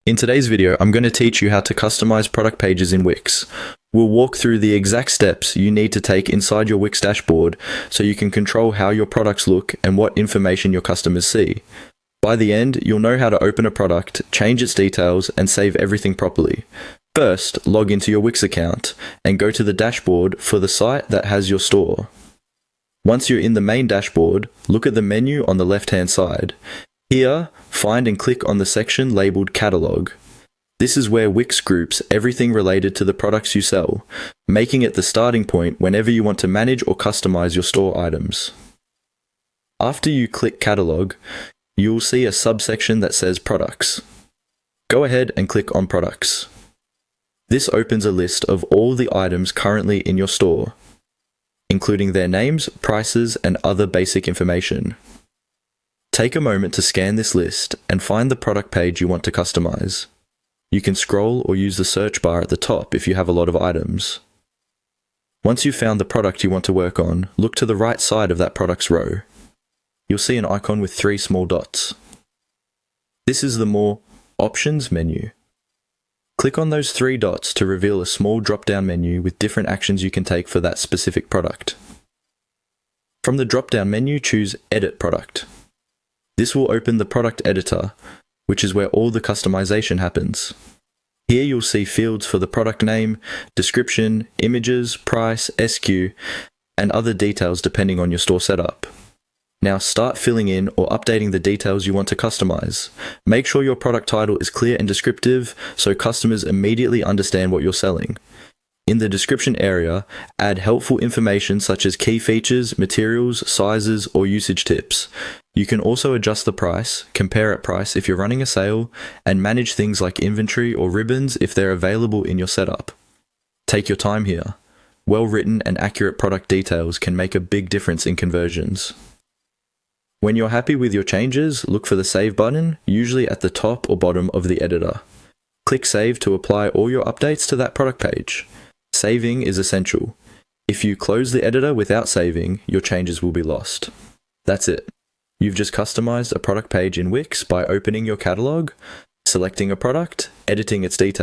In today's video, I'm going to teach you how to customize product pages in Wix. We'll walk through the exact steps you need to take inside your Wix dashboard so you can control how your products look and what information your customers see. By the end, you'll know how to open a product, change its details, and save everything properly. First, log into your Wix account and go to the dashboard for the site that has your store. Once you're in the main dashboard, look at the menu on the left-hand side. Here, find and click on the section labeled Catalog. This is where Wix groups everything related to the products you sell, making it the starting point whenever you want to manage or customize your store items. After you click Catalog, you'll see a subsection that says Products. Go ahead and click on Products. This opens a list of all the items currently in your store, including their names, prices, and other basic information. Take a moment to scan this list and find the product page you want to customize. You can scroll or use the search bar at the top if you have a lot of items. Once you've found the product you want to work on, look to the right side of that products row. You'll see an icon with 3 small dots. This is the More Options menu. Click on those 3 dots to reveal a small drop-down menu with different actions you can take for that specific product. From the drop-down menu, choose Edit Product. This will open the product editor, which is where all the customization happens. Here you'll see fields for the product name, description, images, price, SKU, and other details depending on your store setup. Now start filling in or updating the details you want to customize. Make sure your product title is clear and descriptive so customers immediately understand what you're selling. In the description area, add helpful information such as key features, materials, sizes, or usage tips. You can also adjust the price, compare at price if you're running a sale, and manage things like inventory or ribbons if they're available in your setup. Take your time here. Well-written and accurate product details can make a big difference in conversions. When you're happy with your changes, look for the Save button, usually at the top or bottom of the editor. Click Save to apply all your updates to that product page. Saving is essential. If you close the editor without saving, your changes will be lost. That's it. You've just customized a product page in Wix by opening your catalog, selecting a product, editing its details,